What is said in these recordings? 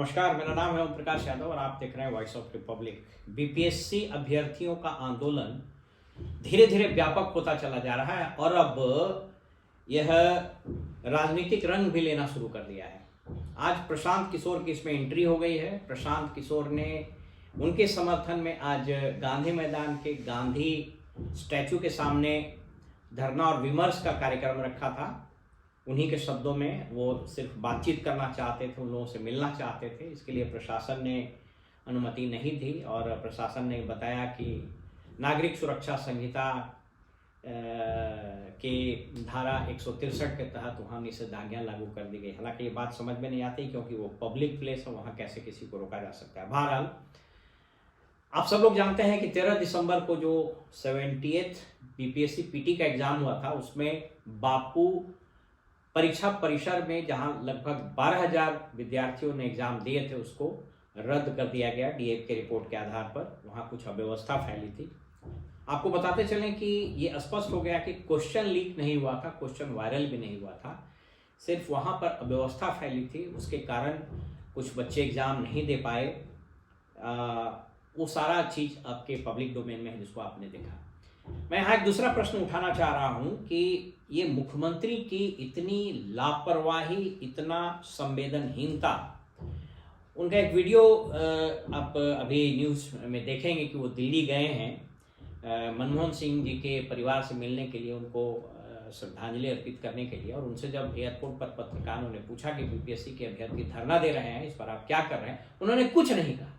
नमस्कार, मेरा नाम है ओम प्रकाश यादव और आप देख रहे हैं वॉइस ऑफ रिपब्लिक। बीपीएससी अभ्यर्थियों का आंदोलन धीरे धीरे व्यापक होता चला जा रहा है और अब यह राजनीतिक रंग भी लेना शुरू कर दिया है। आज प्रशांत किशोर की इसमें एंट्री हो गई है। प्रशांत किशोर ने उनके समर्थन में आज गांधी मैदान के गांधी स्टैचू के सामने धरना और विमर्श का कार्यक्रम रखा था। उन्हीं के शब्दों में वो सिर्फ बातचीत करना चाहते थे, उन लोगों से मिलना चाहते थे। इसके लिए प्रशासन ने अनुमति नहीं दी और प्रशासन ने बताया कि नागरिक सुरक्षा संहिता के धारा 163 के तहत वहाँ निषेधाज्ञा लागू कर दी गई। हालांकि ये बात समझ में नहीं आती क्योंकि वो पब्लिक प्लेस है, वहाँ कैसे किसी को रोका जा सकता है। बहरहाल आप सब लोग जानते हैं कि 13 दिसंबर को जो 70th बीपीएससी पीटी का एग्जाम हुआ था, उसमें बापू परीक्षा परिसर में जहां लगभग 12,000 विद्यार्थियों ने एग्जाम दिए थे, उसको रद्द कर दिया गया डीएफ के रिपोर्ट के आधार पर। वहां कुछ अव्यवस्था फैली थी। आपको बताते चलें कि ये स्पष्ट हो गया कि क्वेश्चन लीक नहीं हुआ था, क्वेश्चन वायरल भी नहीं हुआ था, सिर्फ वहां पर अव्यवस्था फैली थी। उसके कारण कुछ बच्चे एग्जाम नहीं दे पाए। वो सारा चीज आपके पब्लिक डोमेन में है जिसको आपने देखा। मैं यहाँ एक दूसरा प्रश्न उठाना चाह रहा हूँ कि ये मुख्यमंत्री की इतनी लापरवाही, इतना संवेदनहीनता। उनका एक वीडियो आप अभी न्यूज़ में देखेंगे कि वो दिल्ली गए हैं मनमोहन सिंह जी के परिवार से मिलने के लिए, उनको श्रद्धांजलि अर्पित करने के लिए। और उनसे जब एयरपोर्ट पर पत्रकारों ने पूछा कि बीपीएससी के अभ्यर्थी धरना दे रहे हैं, इस पर आप क्या कर रहे हैं, उन्होंने कुछ नहीं कहा।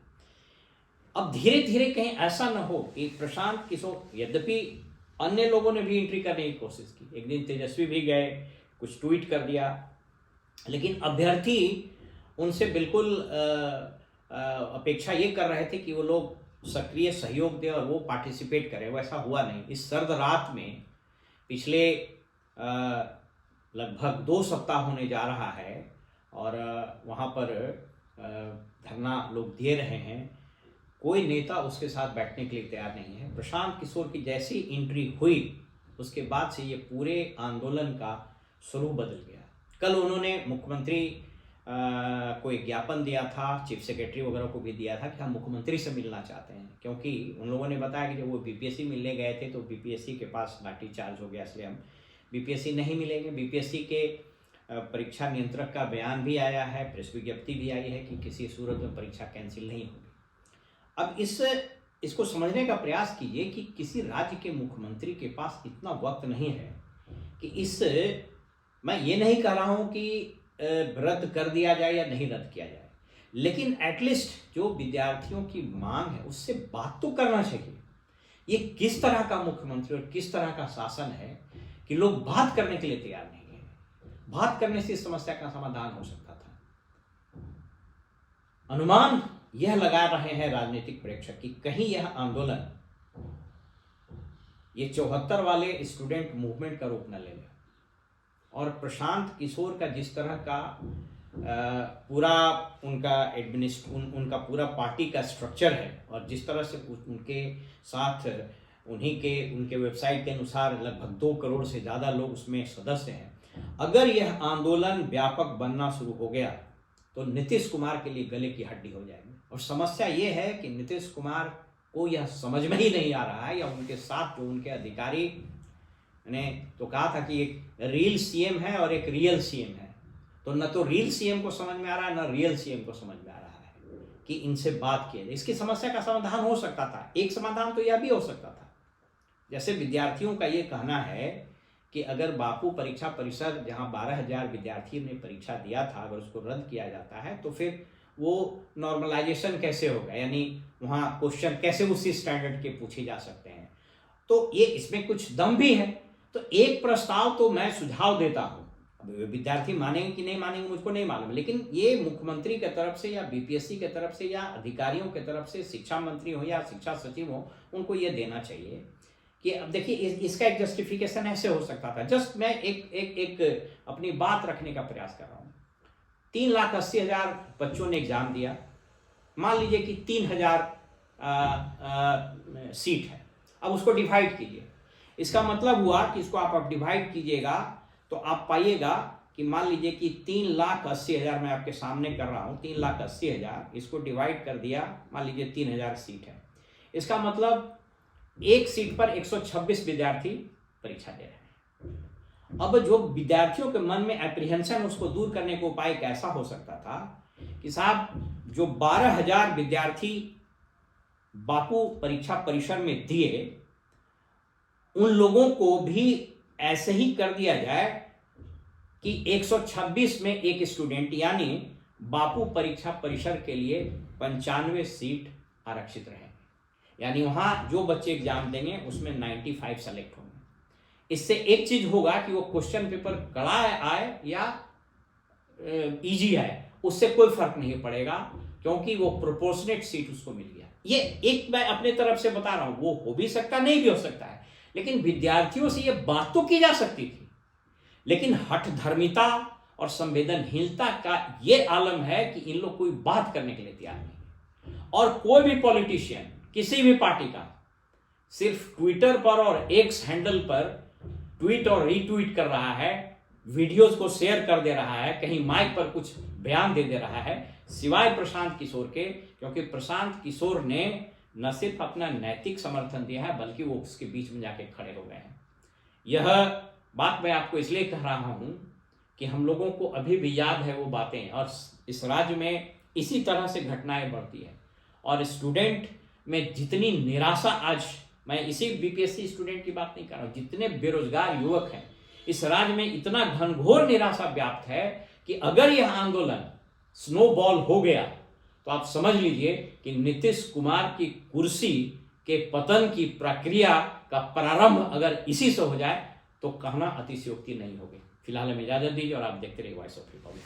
अब धीरे धीरे कहीं ऐसा न हो कि प्रशांत किशोर, यद्यपि अन्य लोगों ने भी एंट्री करने की कोशिश की, एक दिन तेजस्वी भी गए, कुछ ट्वीट कर दिया, लेकिन अभ्यर्थी उनसे बिल्कुल अपेक्षा ये कर रहे थे कि वो लोग सक्रिय सहयोग दें और वो पार्टिसिपेट करें। वैसा हुआ नहीं। इस सर्द रात में पिछले लगभग 2 सप्ताह होने जा रहा है और वहाँ पर धरना लोग दे रहे हैं। कोई नेता उसके साथ बैठने के लिए तैयार नहीं है। प्रशांत किशोर की जैसी एंट्री हुई, उसके बाद से ये पूरे आंदोलन का स्वरूप बदल गया। कल उन्होंने मुख्यमंत्री को एक ज्ञापन दिया था, चीफ सेक्रेटरी वगैरह को भी दिया था कि हम मुख्यमंत्री से मिलना चाहते हैं, क्योंकि उन लोगों ने बताया कि जब वो बीपीएससी मिलने गए थे तो बीपीएससी के पास लाठी चार्ज हो गया, इसलिए हम बीपीएससी नहीं मिलेंगे। बीपीएससी के परीक्षा नियंत्रक का बयान भी आया है, प्रेस विज्ञप्ति भी आई है कि किसी सूरत में परीक्षा कैंसिल नहीं होगी। अब इसको समझने का प्रयास कीजिए कि किसी राज्य के मुख्यमंत्री के पास इतना वक्त नहीं है कि मैं ये नहीं कह रहा हूं कि रद्द कर दिया जाए या नहीं रद्द किया जाए, लेकिन एटलीस्ट जो विद्यार्थियों की मांग है उससे बात तो करना चाहिए। ये किस तरह का मुख्यमंत्री और किस तरह का शासन है कि लोग बात करने के लिए तैयार नहीं है। बात करने से इस समस्या का समाधान हो सकता था। अनुमान यह लगा रहे हैं राजनीतिक प्रेक्षक कि कहीं यह आंदोलन ये 74 वाले स्टूडेंट मूवमेंट का रूप न ले ले। और प्रशांत किशोर का जिस तरह का पूरा उनका पूरा पार्टी का स्ट्रक्चर है और जिस तरह से उनके साथ उनके वेबसाइट के अनुसार लगभग 2 करोड़ से ज़्यादा लोग उसमें सदस्य हैं, अगर यह आंदोलन व्यापक बनना शुरू हो गया तो नीतीश कुमार के लिए गले की हड्डी हो जाएगी। और समस्या ये है कि नीतीश कुमार को यह समझ में ही नहीं आ रहा है, या उनके साथ जो उनके अधिकारी ने तो कहा था कि एक रियल सीएम है और एक रियल सीएम है, तो न तो रियल सीएम को समझ में आ रहा है न रियल सीएम को समझ में आ रहा है कि इनसे बात किया जाए। इसकी समस्या का समाधान हो सकता था। एक समाधान तो यह भी हो सकता था, जैसे विद्यार्थियों का ये कहना है कि अगर बापू परीक्षा परिसर जहां 12,000 विद्यार्थियों ने परीक्षा दिया था, अगर उसको रद्द किया जाता है तो फिर वो नॉर्मलाइजेशन कैसे होगा, यानी वहाँ क्वेश्चन कैसे उसी स्टैंडर्ड के पूछे जा सकते हैं। तो ये इसमें कुछ दम भी है। तो एक प्रस्ताव तो मैं सुझाव देता हूँ, अब विद्यार्थी मानेंगे कि नहीं मानेंगे मुझको नहीं मालूम, लेकिन ये मुख्यमंत्री की तरफ से या बीपीएससी की तरफ से या अधिकारियों की तरफ से, शिक्षा मंत्री हो या शिक्षा सचिव हो, उनको ये देना चाहिए कि अब देखिए इसका एक जस्टिफिकेशन ऐसे हो सकता था। जस्ट मैं एक अपनी बात रखने का प्रयास कर रहा हूँ। 3,80,000 बच्चों ने एग्जाम दिया। मान लीजिए कि 3,000 सीट है। अब उसको डिवाइड कीजिए। इसका मतलब हुआ कि इसको आप डिवाइड कीजिएगा तो आप पाइएगा कि मान लीजिए कि 3,80,000 मैं आपके सामने कर रहा हूँ, 3,80,000 इसको डिवाइड कर दिया, मान लीजिए 3,000 सीट है। इसका मतलब एक सीट पर 126 विद्यार्थी परीक्षा दे रहे हैं। अब जो विद्यार्थियों के मन में एप्रीहेंशन, उसको दूर करने का उपाय कैसा हो सकता था कि साहब जो 12,000 विद्यार्थी बापू परीक्षा परिसर में दिए, उन लोगों को भी ऐसे ही कर दिया जाए कि 126 में एक स्टूडेंट, यानी बापू परीक्षा परिसर के लिए 95 सीट आरक्षित रहे, यानी वहां जो बच्चे एग्जाम देंगे उसमें 95 सेलेक्ट होंगे। इससे एक चीज होगा कि वो क्वेश्चन पेपर कड़ा आए या इजी आए, उससे कोई फर्क नहीं पड़ेगा, क्योंकि वो प्रोपोर्शनेट सीट उसको मिल गया। ये एक मैं अपने तरफ से बता रहा हूं, वो हो भी सकता, नहीं भी हो सकता है, लेकिन विद्यार्थियों से ये बात तो की जा सकती थी। लेकिन हठ धर्मिता और संवेदनहीनता का ये आलम है कि इन लोग कोई बात करने के लिए तैयार नहीं। और कोई भी पॉलिटिशियन किसी भी पार्टी का सिर्फ ट्विटर पर और एक्स हैंडल पर ट्वीट और रीट्वीट कर रहा है, वीडियोस को शेयर कर दे रहा है, कहीं माइक पर कुछ बयान दे रहा है, सिवाय प्रशांत किशोर के, क्योंकि प्रशांत किशोर ने न सिर्फ अपना नैतिक समर्थन दिया है, बल्कि वो उसके बीच में जाके खड़े हो गए हैं। यह बात मैं आपको इसलिए कह रहा हूं कि हम लोगों को अभी भी याद है वो बातें, और इस राज्य में इसी तरह से घटनाएं बढ़ती है। और स्टूडेंट में जितनी निराशा, आज मैं इसी बीपीएससी स्टूडेंट की बात नहीं कर रहा हूं, जितने बेरोजगार युवक हैं इस राज्य में, इतना घनघोर निराशा व्याप्त है कि अगर यह आंदोलन स्नोबॉल हो गया तो आप समझ लीजिए कि नीतीश कुमार की कुर्सी के पतन की प्रक्रिया का प्रारंभ अगर इसी से हो जाए तो कहना अतिशयोक्ति नहीं होगी। फिलहाल हमें इजाजत दीजिए और आप देखते रहिए वॉइस ऑफ रिपब्लिक।